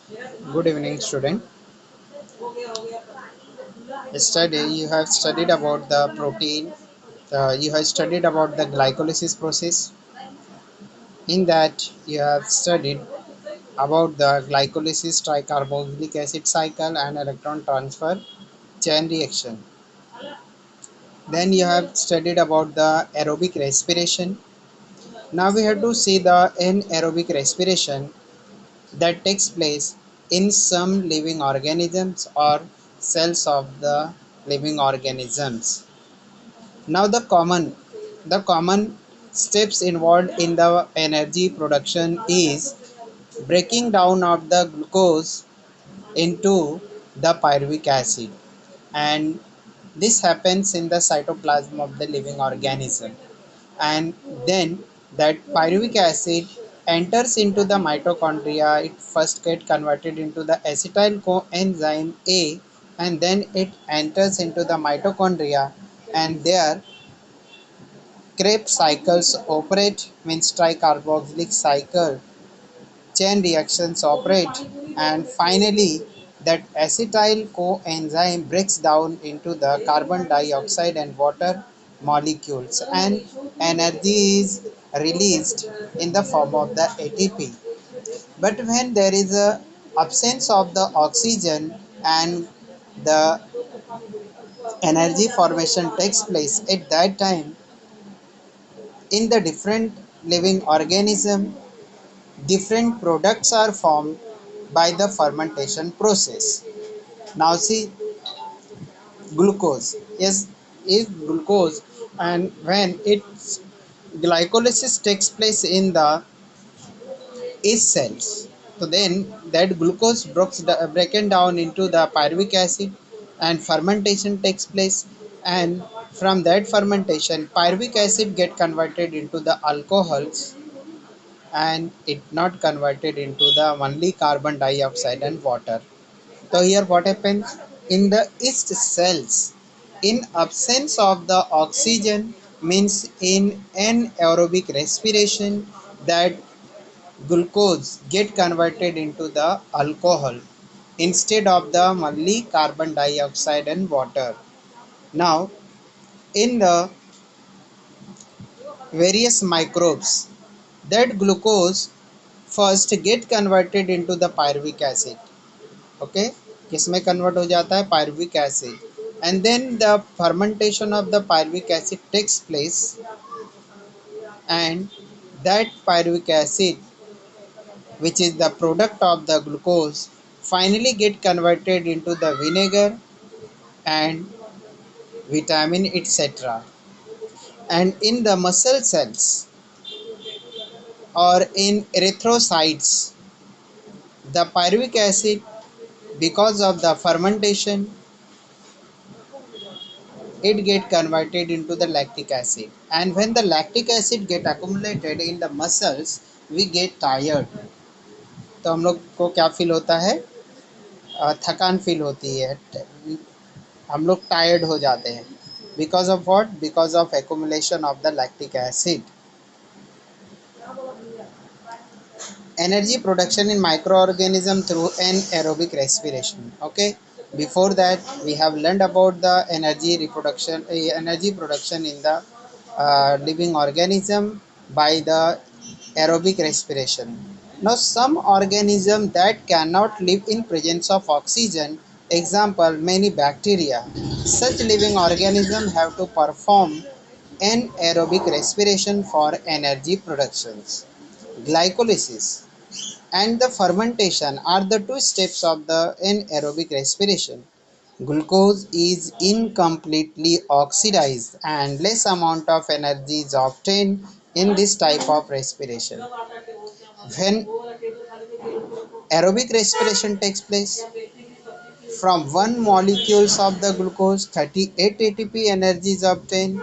Good evening, student. Yesterday you have studied about the protein. You have studied about the glycolysis process. In that, you have studied about the glycolysis tricarboxylic acid cycle and electron transfer chain reaction. Then you have studied about the aerobic respiration. Now we have to see the anaerobic respiration that takes place in some living organisms or cells of the living organisms. Now the common steps involved in the energy production is breaking down of the glucose into the pyruvic acid, and this happens in the cytoplasm of the living organism, and then that pyruvic acid enters into the mitochondria. It first get converted into the acetyl coenzyme A, and then it enters into the mitochondria, and there Krebs cycles operate, means tricarboxylic cycle chain reactions operate, and finally that acetyl coenzyme breaks down into the carbon dioxide and water molecules, and energy is released in the form of the ATP. But when there is a absence of the oxygen and the energy formation takes place, at that time in the different living organism, different products are formed by the fermentation process. Now see, glucose is glucose, and when its glycolysis takes place in the yeast cells, so then that glucose broken down into the pyruvic acid, and fermentation takes place, and from that fermentation pyruvic acid get converted into the alcohols, and it not converted into the only carbon dioxide and water. So here what happens in the yeast cells, in absence of the oxygen, means in anaerobic respiration, that glucose get converted into the alcohol instead of the only carbon dioxide and water. Now in the various microbes, that glucose first get converted into the pyruvic acid. Okay, किसमें convert हो जाता है, pyruvic acid, and then the fermentation of the pyruvic acid takes place, and that pyruvic acid, which is the product of the glucose, finally get converted into the vinegar and vitamin, etc. And in the muscle cells or in erythrocytes, the pyruvic acid, because of the fermentation, it get converted into the lactic acid, and when the lactic acid get accumulated in the muscles, we get tired. तो हम लोग को क्या feel होता है, थकान feel होती है, हम लोग टायर्ड हो जाते हैं, because of what, because of accumulation of the lactic acid. Energy production in microorganism through anaerobic respiration. Okay, before that we have learned about the energy production in the living organism by the aerobic respiration. Now some organism that cannot live in presence of oxygen, example many bacteria, such living organism have to perform anaerobic respiration for energy productions. Glycolysis and the fermentation are the two steps of the anaerobic respiration. Glucose is incompletely oxidized and less amount of energy is obtained in this type of respiration. When aerobic respiration takes place, from one molecules of the glucose 38 ATP energy is obtained,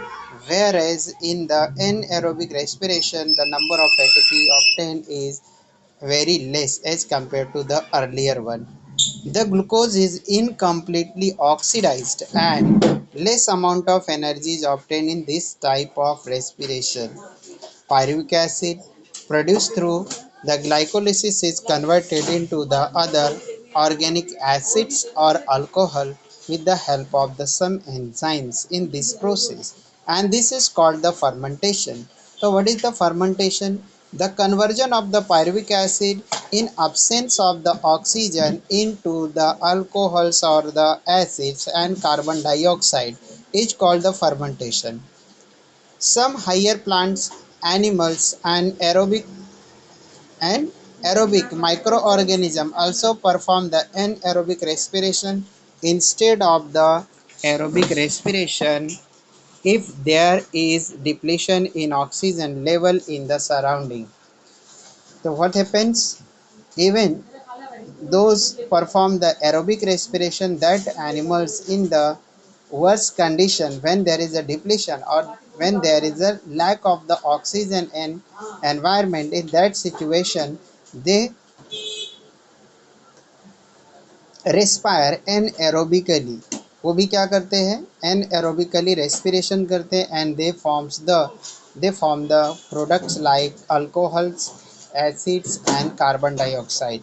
whereas in the anaerobic respiration the number of ATP obtained is very less as compared to the earlier one. The glucose is incompletely oxidized and less amount of energy is obtained in this type of respiration. Pyruvic acid produced through The glycolysis is converted into the other organic acids or alcohol with the help of the some enzymes in this process, and this is called the fermentation. So what is the fermentation? The conversion of the pyruvic acid in absence of the oxygen into the alcohols or the acids and carbon dioxide is called the fermentation. Some higher plants, animals and aerobic microorganism also perform the anaerobic respiration instead of the aerobic respiration if there is depletion in oxygen level in the surrounding. So what happens? Even those perform the aerobic respiration, that animals in the worst condition when there is a depletion or when there is a lack of the oxygen in environment, in that situation they respire anaerobically, वो भी क्या करते हैं N aerobically respiration करते हैं and they form the products like alcohols acids and carbon dioxide.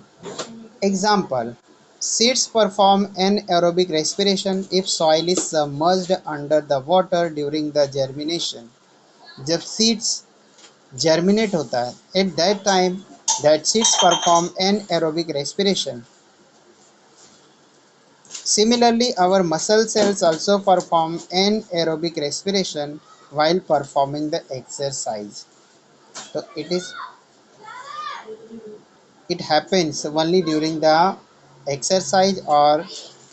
Example, seeds perform anaerobic respiration if soil is submerged under the water during the germination. जब seeds germinate होता है at that time that seeds perform anaerobic respiration. Similarly, our muscle cells also perform anaerobic respiration while performing the exercise. So it happens only during the exercise or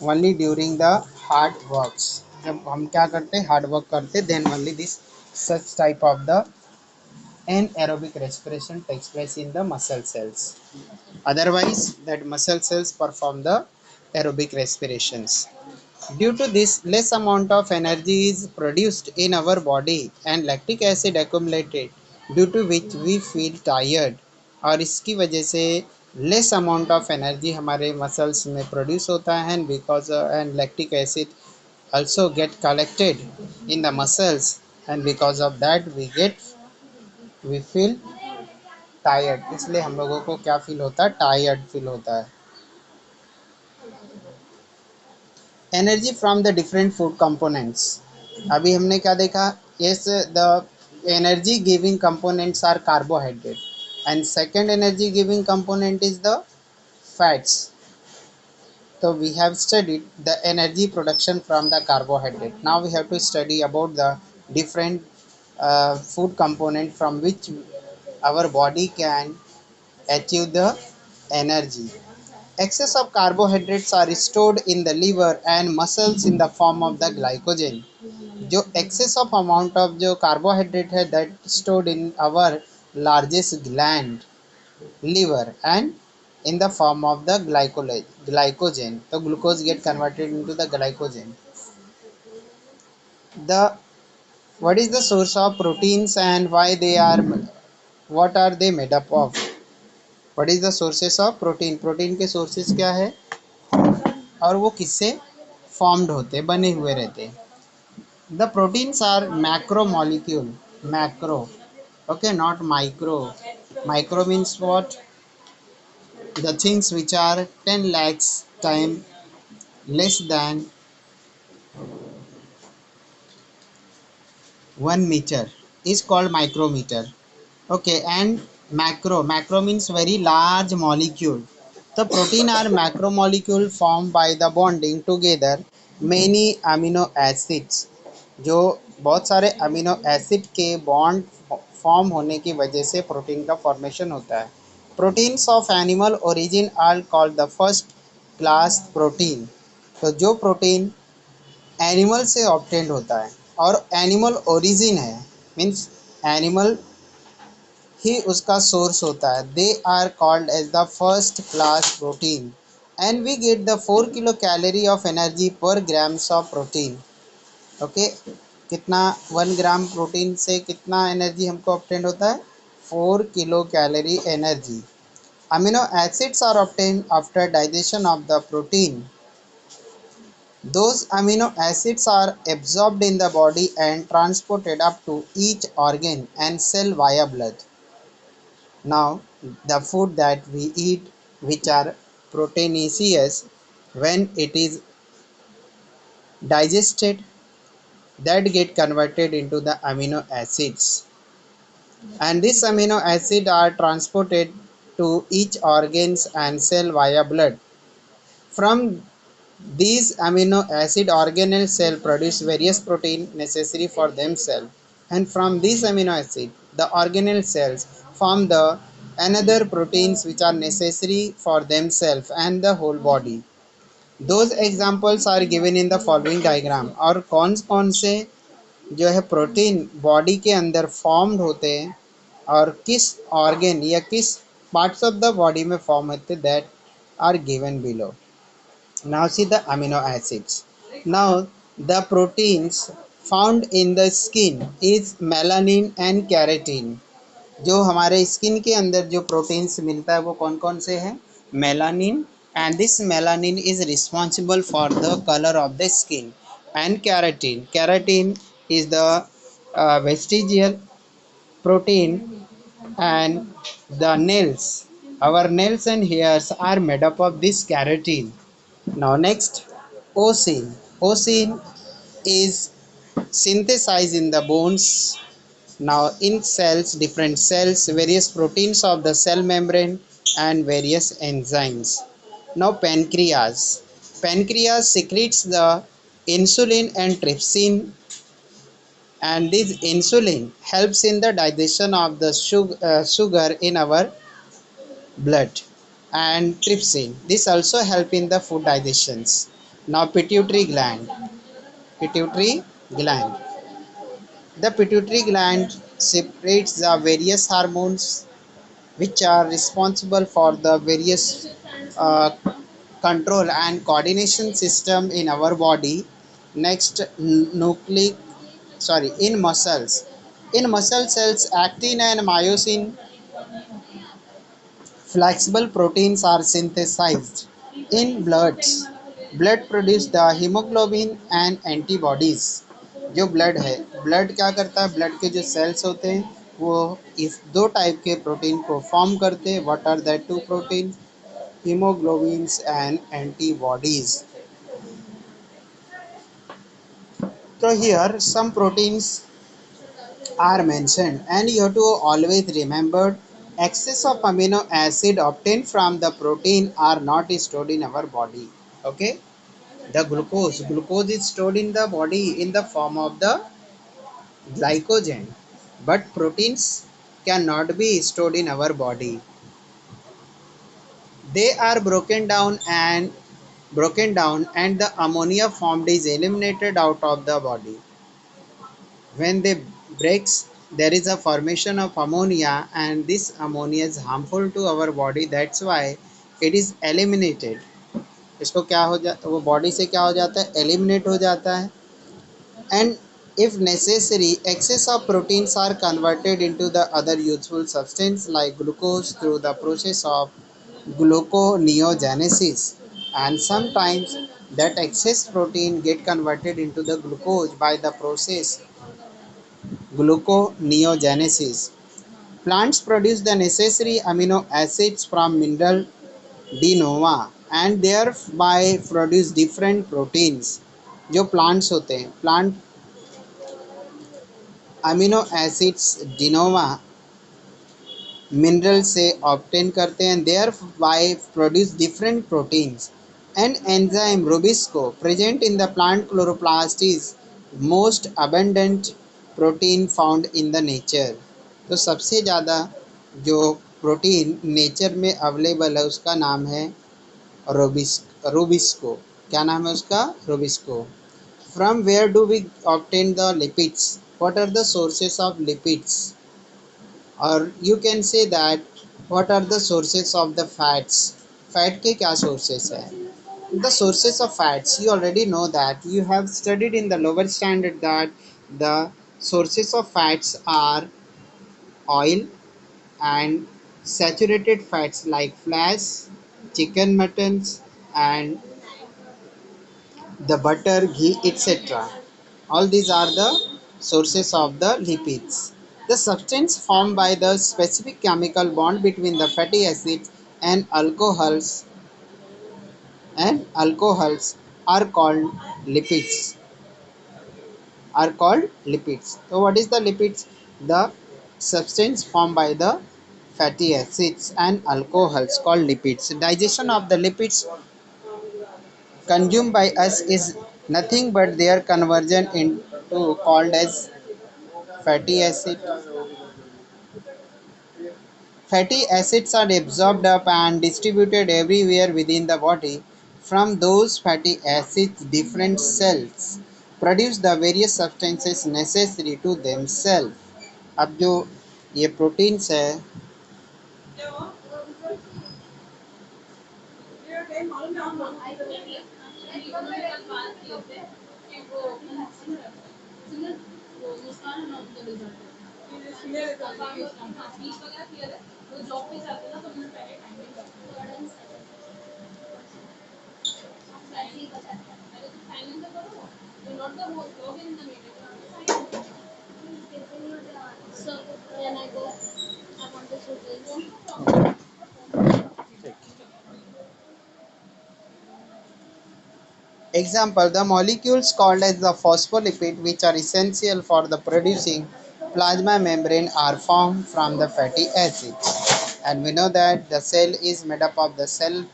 only during the hard works. जब हम क्या करते हैं hard work करते then only this such type of the anaerobic respiration takes place in the muscle cells. Otherwise, that muscle cells perform the aerobic respirations. Due to this, less amount of energy is produced in our body and lactic acid accumulated, due to which we feel tired. और इसकी वजह से less amount of energy हमारे muscles में produce होता है and because and lactic acid also get collected in the muscles, and because of that we feel tired. इसलिए हम लोगों को क्या फील होता है टायर्ड फील होता है. Energy from the different food components. अभी हमने क्या देखा? Yes, the energy giving components are carbohydrate and second energy giving component is the fats. So we have studied the energy production from the carbohydrate. Now we have to study about the different food component from which our body can achieve the energy. Excess of carbohydrates are stored in the liver and muscles in the form of the glycogen. जो excess of amount of जो carbohydrate है that stored in our largest gland liver and in the form of the glycogen. So glucose get converted into the glycogen. The what is the source of proteins and why they are, what are they made up of? What is the sources of protein? Protein के sources क्या है और वो किससे formed होते बने हुए रहते? The proteins are macromolecule. Macro, okay, not micro. Micro means what? The things which are 10 lakhs time less than 1 meter is called micrometer. Okay, and macro means very large molecule. The protein are macromolecule formed by the bonding together many amino acids. जो बहुत सारे amino acid के bond form होने की वजह से protein का formation होता है. Proteins of animal origin are called the first class protein. तो जो प्रोटीन एनिमल से ऑब्टेंड होता है और एनिमल ओरिजिन है मीन्स एनिमल ही उसका सोर्स होता है, they are called as the first class protein and we get the 4 kilo calorie of energy per grams of protein. Okay, कितना 1 ग्राम प्रोटीन से कितना एनर्जी हमको ऑब्टेंड होता है? 4 kilo calorie energy. Amino acids are obtained after digestion of the protein. Those amino acids are absorbed in the body and transported up to each organ and cell via blood. Now the food that we eat which are proteinaceous, when it is digested, that get converted into the amino acids, and these amino acids are transported to each organs and cell via blood. From these amino acid organelle cell produce various protein necessary for themselves, and from these amino acid the organelle cells form the another proteins which are necessary for themselves and the whole body. those examples are given in the following diagram। और कौन से जो है protein body के अंदर formed होते हैं और किस ऑर्गन या किस पार्ट्स ऑफ द बॉडी में फॉर्म होते हैं, that are given below. Now see the amino acids. Now the proteins found in the skin is melanin and keratin। जो हमारे स्किन के अंदर जो प्रोटीन्स मिलता है वो कौन कौन से हैं? Melanin, and this melanin is responsible for the colour of the skin, and keratin, keratin is the vestigial protein, and the nails, our nails and hairs are made up of this keratin। Now next, osin, osin is synthesized in the bones। Now in cells, different cells, various proteins of the cell membrane and various enzymes। Now pancreas, pancreas secretes the insulin and trypsin, and this insulin helps in the digestion of the sugar in our blood, and trypsin, this also help in the food digestions। Now pituitary gland, pituitary gland, the pituitary gland separates the various hormones which are responsible for the various uh, control and coordination system in our body। Next, nucleic, sorry, in muscles, in muscle cells actin and myosin flexible proteins are synthesized। in bloods, blood produce the hemoglobin and antibodies। जो blood है, blood क्या करता है, blood के जो sales होते हैं वो इस दो टाइप के प्रोटीन को फॉर्म करते हैं। What are that two protein? hemoglobins and antibodies। So here some proteins are mentioned, and you have to always remember excess of amino acid obtained from the protein are not stored in our body। Okay, the glucose is stored in the body in the form of the glycogen, but proteins cannot be stored in our body, they are broken down and the ammonia formed is eliminated out of the body। when they breaks, there is a formation of ammonia, and this ammonia is harmful to our body, that's why it is eliminated। इसको क्या हो जाता, वो body से क्या हो जाता है, एलिमिनेट हो जाता है। and if necessary, excess of proteins are converted into the other useful substance like glucose through the process of gluconeogenesis, and sometimes that excess protein get converted into the glucose by the process gluconeogenesis। Plants produce the necessary amino acids from mineral de nova and thereby produce different proteins। जो plants होते हैं, plant amino acids de novo mineral से obtain करते हैं, thereby produce different proteins. And enzyme RuBisCO present in the plant chloroplast is most abundant protein found in the nature. तो सबसे ज़्यादा जो प्रोटीन नेचर में अवेलेबल है उसका नाम है रूबिस्को। क्या नाम है उसका? RuBisCO. From where do we obtain the lipids? What are the sources of lipids? or you can say that what are the sources of the fats? Fat के क्या sources है? The sources of fats, you already know that, you have studied in the lower standard that the sources of fats are oil and saturated fats like flash, chicken, muttons, and the butter, ghee, etc. All these are the sources of the lipids। The substance formed by the specific chemical bond between the fatty acids and alcohols are called lipids. So what is the lipids? The substance formed by the fatty acids and alcohols called lipids. Digestion of the lipids consumed by us is nothing but their conversion into called as fatty acid. Fatty acids are absorbed up and distributed everywhere within the body. From those fatty acids, different cells produce the various substances necessary to themselves. अब जो ये proteins है example, the molecules called as the phospholipid which are essential for the producing plasma membrane are formed from the fatty acids. And we know that the cell is made up of the cell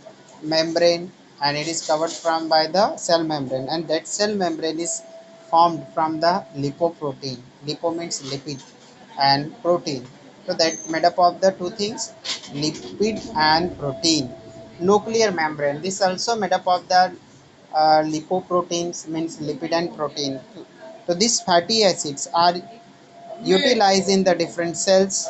membrane and it is covered from by the cell membrane, and that cell membrane is formed from the lipoprotein. Lipo means lipid and protein. So that made up of the two things, lipid and protein. Nuclear membrane, this also made up of the lipoproteins means lipid and protein. So these fatty acids are utilized in the different cells.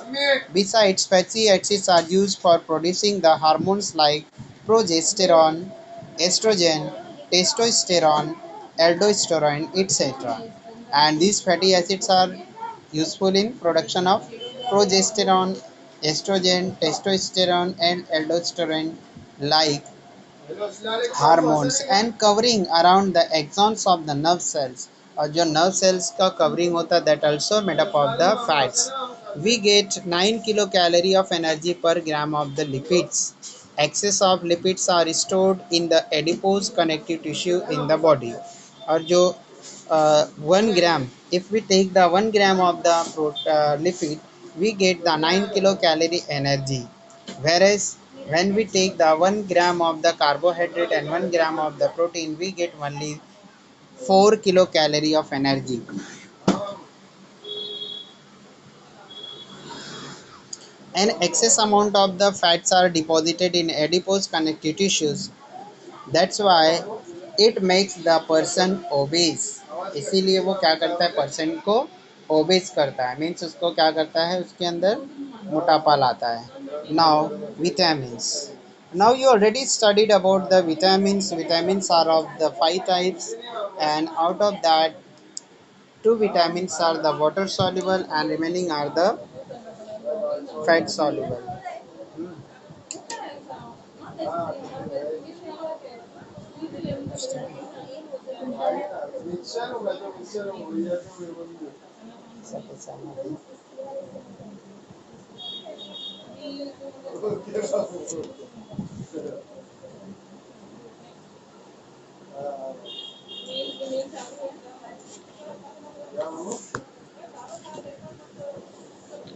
Besides, fatty acids are used for producing the hormones like progesterone, estrogen, testosterone, aldosterone, etc. And these fatty acids are useful in production of progesterone, estrogen, testosterone, and aldosterone like hormones and covering around the axons of the nerve cells, और जो nerve cells का covering होता है that also made up of the fats. We get 9 kilocalorie of energy per gram of the lipids. Excess of lipids are stored in the adipose connective tissue in the body. और जो 1 gram, if we take the 1 gram of the lipid, we get the 9 kilocalorie energy. Whereas when we take the 1 gram of the carbohydrate and 1 gram of the protein, we get only 4 kilocalorie of energy. An excess amount of the fats are deposited in adipose connective tissues. That's why it makes the person obese. इसीलिए वो क्या करता है, person को OBCs करता है, means उसको क्या करता है, उसके अंदर मोटापा लाता है. Now vitamins. Now you already studied about the vitamins. Vitamins are of the 5 types, and out of that, two vitamins are the water soluble and remaining are the fat soluble.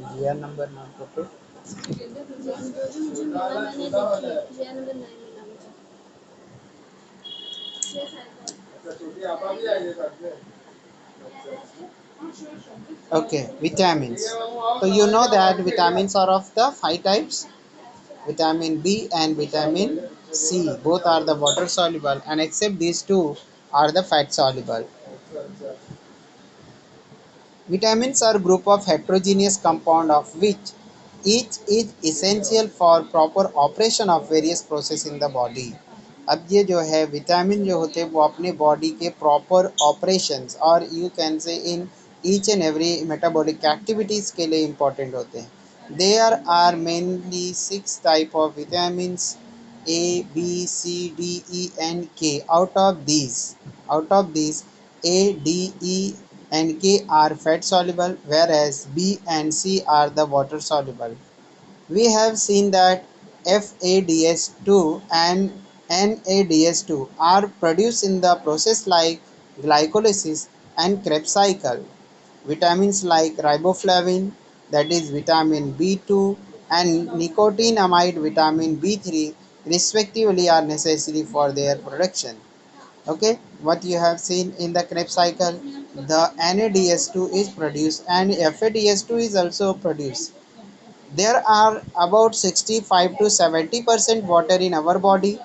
GR number नाम को okay, vitamins. So you know that vitamins are of the 5 types. Vitamin B and vitamin C both are the water soluble, and except these two are the fat soluble. Vitamins are group of heterogeneous compound of which each is essential for proper operation of various process in the body. अब ये जो है vitamin जो होते हैं वो अपने body के प्रॉपर ऑपरेशंस और you can say in each and every metabolic activities के लिए इम्पोर्टेंट होते हैं. There are mainly 6 type of vitamins A, B, C, D, E and K. Out of these A, D, E and K are fat soluble, whereas B and C are the water soluble. We have seen that FADS2 and NADS2 are produced in the process like glycolysis and Krebs cycle. Vitamins like riboflavin, that is vitamin B2, and nicotinamide vitamin B3 respectively are necessary for their production. Okay, what you have seen in the Krebs cycle, the NADS2 is produced and FADS2 is also produced. There are about 65 to 70% water in our body.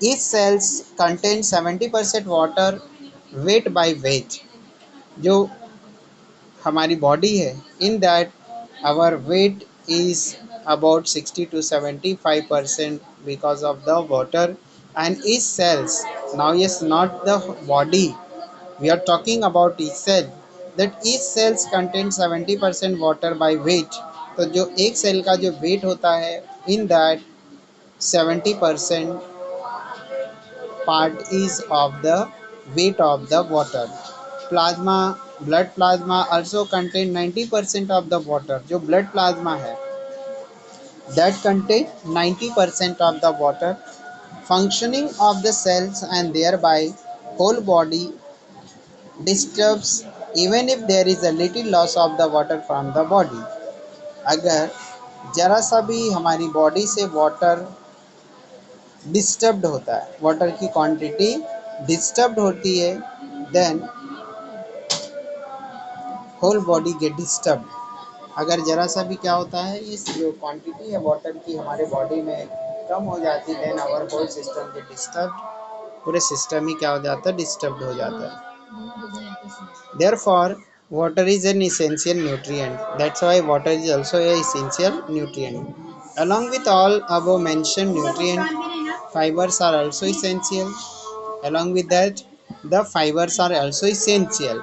Each cells contain 70% water weight by weight. जो हमारी body है in that our weight is about 60 to 75% because of the water and each cells. Now yes, not the body, we are talking about each cell, that each cells contain 70% water by weight. तो जो एक cell का जो wait होता है in that 70% part is of the weight of the water. Plasma, blood plasma also contain 90% of the water. जो blood plasma है that contain 90% of the water. Functioning of the cells and thereby whole body disturbs even if there is a little loss of the water from the body. अगर जरा सा भी हमारी body से water disturbed होता है, water की quantity disturbed होती है, then whole body get disturbed. अगर जरा सा भी क्या होता है, इस जो क्वांटिटी है वाटर की हमारे बॉडी में कम हो जाती है, then our whole system get disturbed. पूरे सिस्टम ही क्या हो जाता है, डिस्टर्ब्ड हो जाता है. Therefore, water is an essential nutrient. That's why water is also a essential nutrient. Along with all above mentioned nutrient, fibers are also essential. Along with that, the fibers are also essential.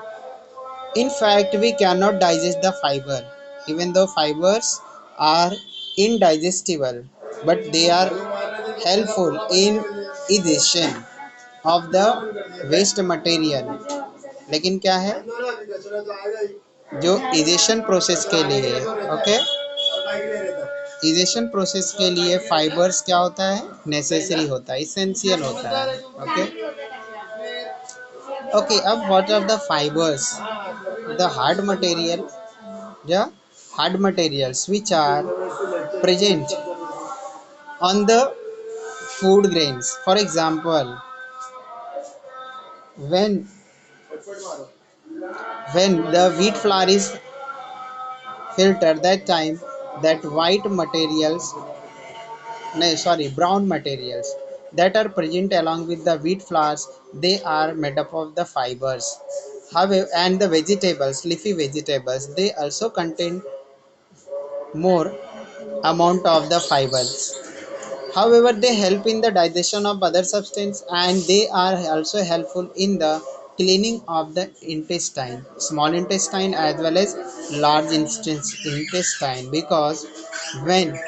In fact, we cannot digest the fiber, even though fibers are indigestible, but they are helpful in digestion of the waste material. लेकिन क्या है, जो egestion process के लिए, okay, egestion process के लिए fibres क्या होता है, नेसेसरी होता है, इसेंशियल होता है. Okay, okay. अब what are the fibres, the hard material, the hard materials which are present on the food grains. For example, when the wheat flour is filtered, that time that white materials, no sorry, brown materials that are present along with the wheat flours, they are made up of the fibers. However, and the vegetables, leafy vegetables, they also contain more amount of the fibers. However, they help in the digestion of other substances and they are also helpful in the cleaning of the intestine, small intestine as well as large intestine, because when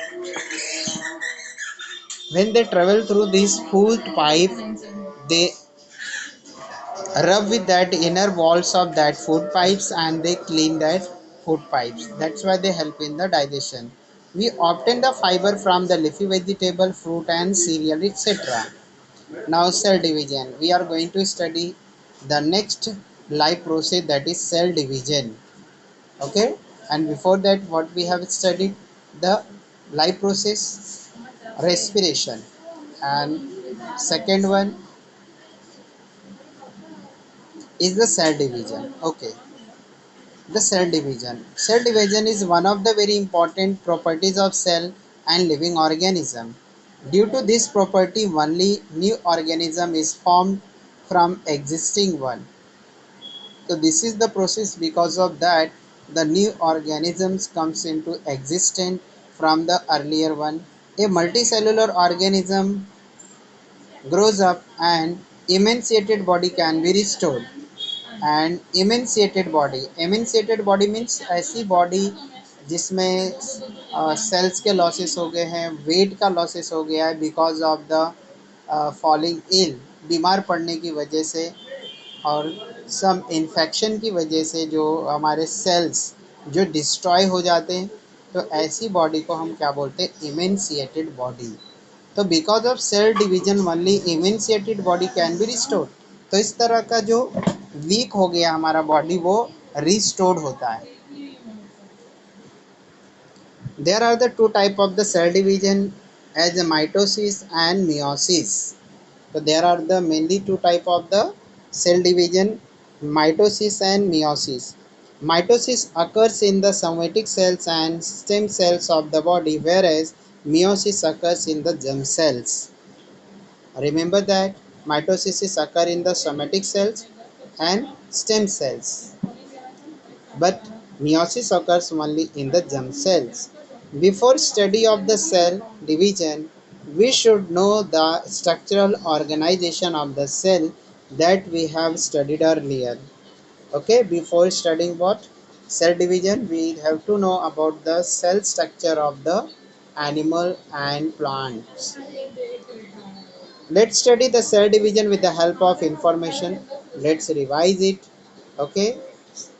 when they travel through this food pipe, they rub with that inner walls of that food pipes and they clean that food pipes. That's why they help in the digestion. We obtain the fiber from the leafy vegetable, fruit and cereal, etc. Now cell division. We are going to study the next life process, that is cell division. Okay. And before that, what we have studied, the life process, respiration, and second one is the cell division. Okay. The cell division. Cell division is one of the very important properties of cell and living organism. Due to this property, only new organism is formed from existing one. So this is the process, because of that the new organisms comes into existence from the earlier one. A multicellular organism grows up and emaciated body can be restored. And emaciated body means ऐसी body जिसमें sales के losses हो गए हैं, wait का losses हो गया है बिकॉज ऑफ द फॉलिंग इल, बीमार पड़ने की वजह से, और सम इन्फेक्शन की वजह से जो हमारे सेल्स जो डिस्ट्रॉय हो जाते हैं, तो ऐसी बॉडी को हम क्या बोलते हैं, इमेंशिएटेड बॉडी। तो because of cell division only emaciated body can be restored. तो इस तरह का जो वीक हो गया हमारा बॉडी वो रिस्टोर्ड होता है। There are the two type of the cell division as the mitosis and meiosis. So there are the mainly two type of the cell division, mitosis and meiosis. Mitosis occurs in the somatic cells and stem cells of the body, whereas meiosis occurs in the germ cells. Remember that mitosis is occur in the somatic cells and stem cells, but meiosis occurs only in the germ cells. Before study of the cell division, we should know the structural organization of the cell that we have studied earlier. Okay, before studying what? Cell division, we have to know about the cell structure of the animal and plants. Let's study the cell division with the help of information. Let's revise it. Okay,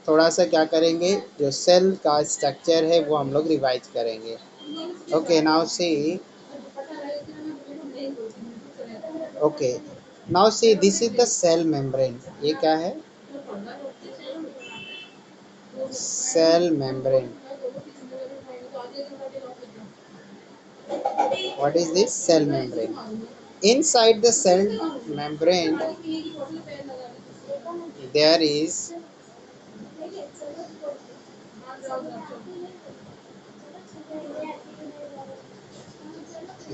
थोड़ा सा क्या करेंगे, जो cell का structure है वो हम लोग रिवाइज करेंगे। Okay now see, okay now see this is the cell membrane. ये क्या है, cell membrane. What is this cell membrane? Inside the cell membrane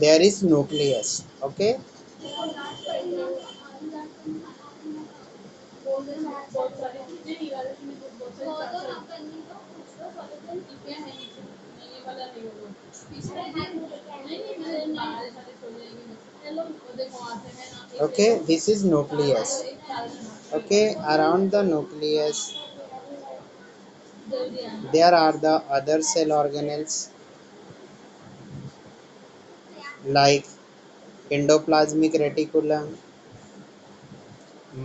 there is nucleus. Okay, okay, this is nucleus. Okay, around the nucleus there are the other cell organelles like endoplasmic reticulum,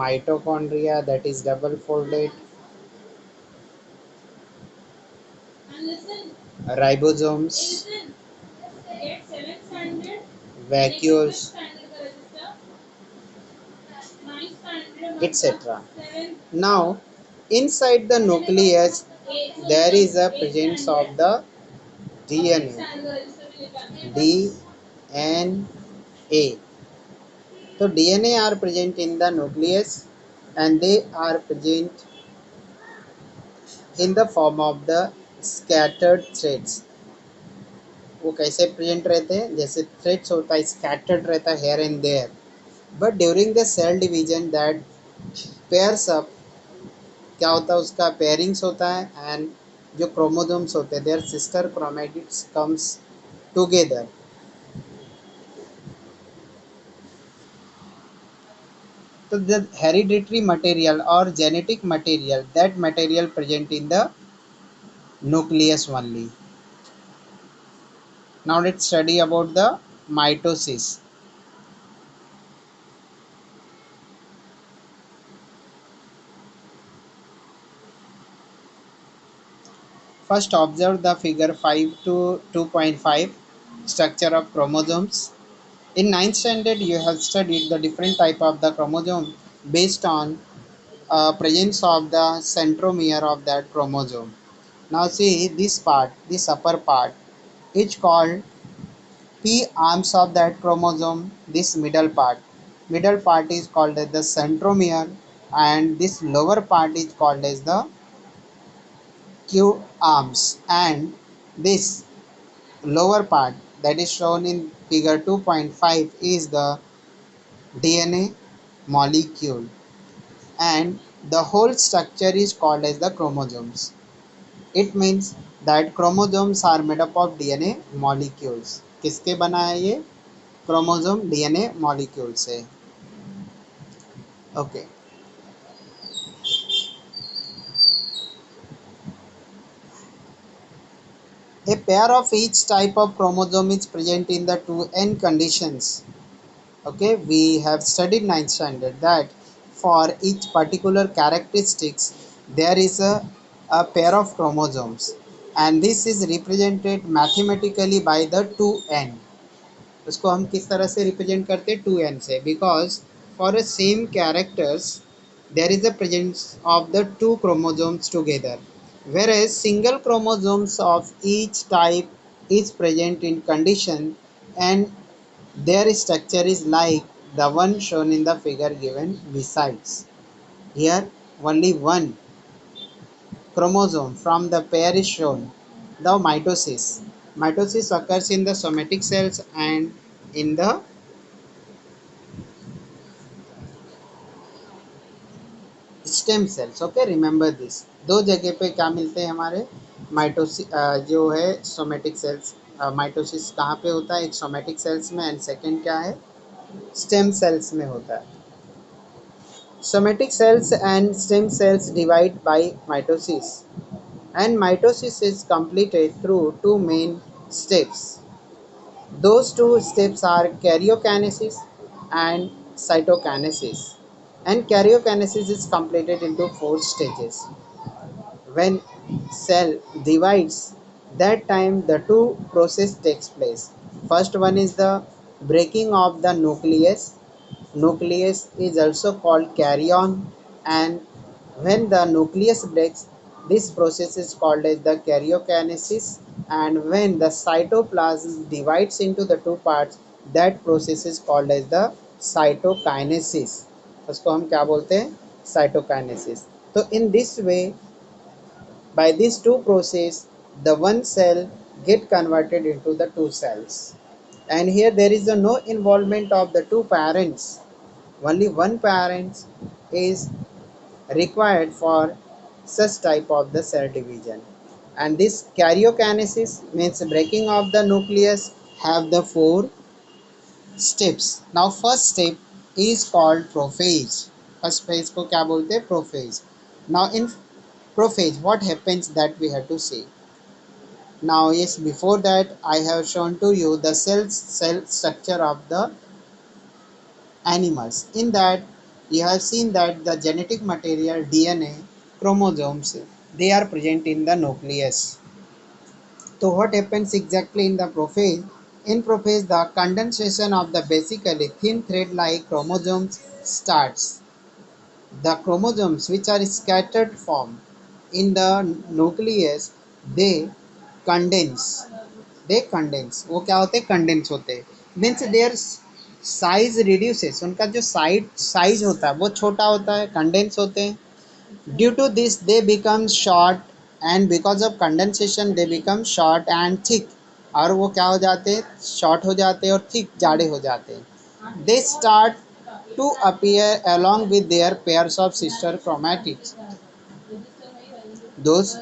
mitochondria that is double folded, ribosomes, vacuoles, etc. Now, inside the nucleus, there is a presence of the DNA. DNA. So DNA are present in the nucleus and they are present in the form of the scattered threads. वो कैसे present रहते हैं, जैसे threads होता है, scattered रहता है here and there, but during the cell division that pairs up, क्या होता है उसका पेयरिंग्स होता है एंड जो क्रोमोसोम्स होते हैं their sister chromatids comes together. तो द हेरिडिटरी मटेरियल और genetic material, that material present in the nucleus only. Now let's study about the mitosis. First observe the figure 5 to 2.5 structure of chromosomes. In ninth standard you have studied the different type of the chromosome based on presence of the centromere of that chromosome. Now see this part, this upper part is called P arms of that chromosome. This middle part is called as the centromere, and this lower part is called as the Q arms, and this lower part that is shown in figure 2.5 is the DNA molecule, and the whole structure is called as the chromosomes. It means that chromosomes are made up of DNA molecules. किसके बना है ये chromosome? DNA molecule से। Okay. A pair of each type of chromosome is present in the 2n conditions. Okay, we have studied ninth standard that for each particular characteristics there is a pair of chromosomes, and this is represented mathematically by the 2n. उसको हम किस तरह से represent करते हैं, 2n से, because for a same characters there is a presence of the two chromosomes together, whereas single chromosomes of each type is present in condition, and their structure is like the one shown in the figure given besides. Here only one chromosome from the pair is shown. The mitosis. Mitosis occurs in the somatic cells and in the stem cells. Okay, remember this. दो जगह पे क्या मिलते हैं हमारे, mitosis जो है somatic cells. Mitosis कहाँ पे होता है, एक सोमेटिक सेल्स में, एंड सेकंड क्या है, स्टेम सेल्स में होता है. Somatic cells and stem cells divide by mitosis, and mitosis is completed through two main steps. Those two steps are karyokinesis and cytokinesis, and karyokinesis is completed into four stages. When cell divides, that time the two process takes place. First one is the breaking of the nucleus. Nucleus is also called karyon, and when the nucleus breaks, this process is called as the karyokinesis, and when the cytoplasm divides into the two parts, that process is called as the cytokinesis. उसको हम क्या बोलते हैं, cytokinesis. तो in this way, by these two processes, the one cell get converted into the two cells. And here there is a no involvement of the two parents. Only one parent is required for such type of the cell division. And this karyokinesis means breaking of the nucleus have the four steps. Now first step is called prophase. First phase को क्या बोलते हैं, prophase. Now in prophase what happens that we have to see. Now yes, before that I have shown to you the cell structure of the animals. In that you have seen that the genetic material DNA, chromosomes, they are present in the nucleus. So what happens exactly in the prophase? In prophase, the condensation of the basically thin thread like chromosomes starts. The chromosomes which are scattered form in the nucleus, they condense. they condense. वो क्या होते हैं, condense होते हैं. Means their size reduces. उनका जो size होता है वो छोटा होता है, condense होते हैं. Due to this they become short, and because of condensation they become short and thick. और वो क्या हो जाते हैं, short हो जाते हैं और thick जाड़े हो जाते हैं. They start to appear along with their pairs of sister chromatids. Those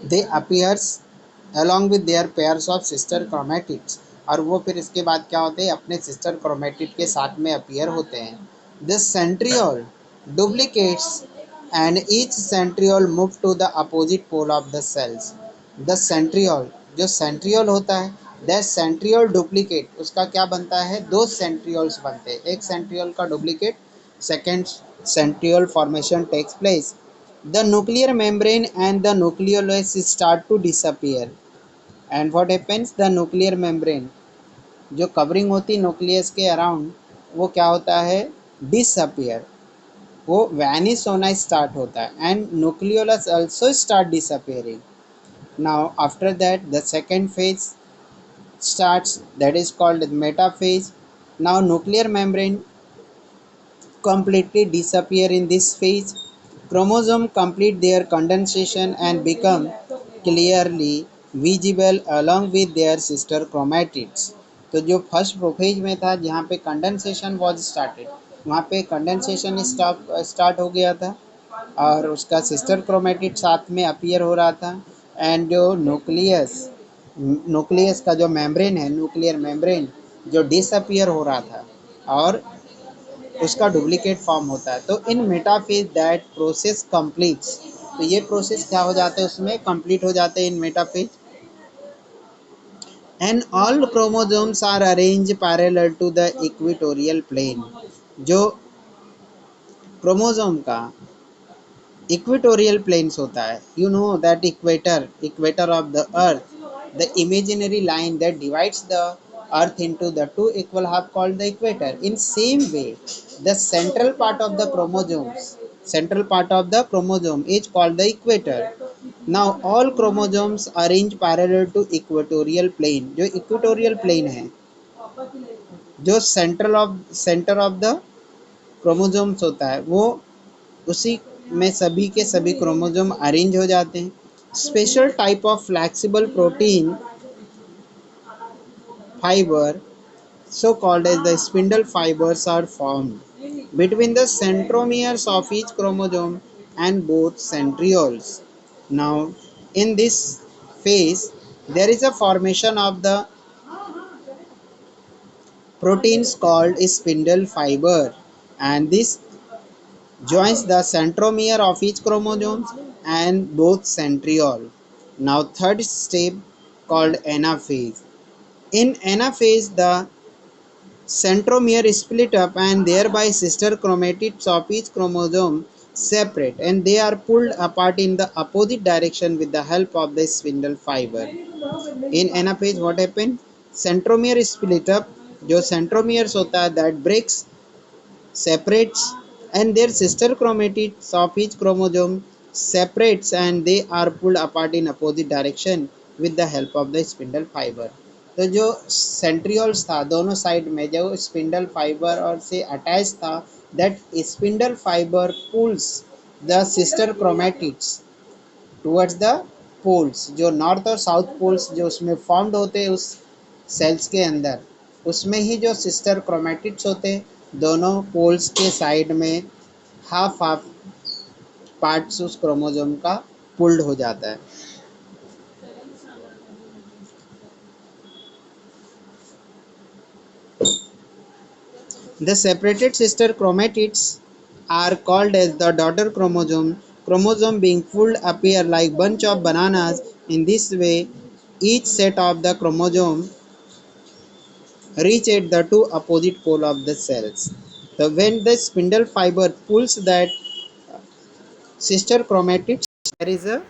they appears along with their pairs of sister chromatids. और वो फिर इसके बाद क्या होते हैं, अपने सिस्टर क्रोमेटिड के साथ में अपीयर होते हैं. The centriole duplicates and each centriole move to the opposite pole of the cells. The centriole, जो centriole होता है, that centriole duplicate, उसका क्या बनता है, दो centrioles बनते हैं. एक centriole का duplicate, second centriole formation takes place. The nuclear membrane and the nucleolus start to disappear. And what happens, the nuclear membrane, जो कवरिंग होती है न्यूक्लियस के अराउंड, वो क्या होता है, डिसअपियर, वो वैनिश होना स्टार्ट होता है. And nucleolus also start disappearing. Now after that the second phase starts, that is called metaphase. Now nuclear membrane completely disappear in this phase. Chromosome complete their condensation and become clearly visible along with their sister chromatids. तो जो first prophase में था जहाँ पे condensation was started, वहाँ पे condensation start हो गया था और उसका सिस्टर क्रोमेटिड साथ में अपीयर हो रहा था. एंड जो न्यूक्लियस का जो मेम्ब्रेन है, न्यूक्लियर मेम्ब्रेन, जो डिसअपियर हो रहा था और उसका डुप्लीकेट फॉर्म होता है. तो इन मेटाफेज दैट प्रोसेस कंप्लीट्स, तो ये प्रोसेस क्या हो जाता है, उसमें कंप्लीट हो जाते हैं in metaphase. And all chromosomes are arrange parallel to the equatorial plane. जो क्रोमोसोम का इक्वेटोरियल प्लेन्स होता है. You know that equator of the earth, the imaginary line that divides the earth into the two equal half called the equator. In same way, the central part of the chromosome is called the equator. Now all chromosomes arrange parallel to equatorial plane. जो equatorial plane है, जो centre of the chromosomes होता है, वो उसी में सभी के सभी क्रोमोसोम अरेंज हो जाते हैं. Special type of flexible protein fibre, so called as the spindle fibers, are formed between the centromeres of each chromosome and both centrioles. Now, in this phase, there is a formation of the proteins called spindle fiber, and this joins the centromere of each chromosome and both centriole. Now, third step called anaphase. In anaphase, the centromere is split up and thereby sister chromatids of each chromosome separate, and they are pulled apart in the opposite direction with the help of the spindle fiber. In anaphase what happen? Centromere is split up. जो centromeres होता है that breaks, separates, and their sister chromatids of each chromosome separates, and they are pulled apart in opposite direction with the help of the spindle fiber. तो जो centrioles था दोनों side में जो spindle fibre और से अटैच था, that spindle fibre pulls the sister chromatids towards the poles. जो नॉर्थ और साउथ पोल्स जो उसमें फॉर्म्ड होते हैं उस सेल्स के अंदर, उसमें ही जो सिस्टर क्रोमेटिड्स होते हैं दोनों पोल्स के साइड में हाफ हाफ पार्ट्स उस क्रोमोसोम का पुल्ड हो जाता है. The separated sister chromatids are called as the daughter chromosome. Chromosome being pulled appear like bunch of bananas. In this way, each set of the chromosome reach at the two opposite pole of the cells. So when the spindle fiber pulls that sister chromatids, there is a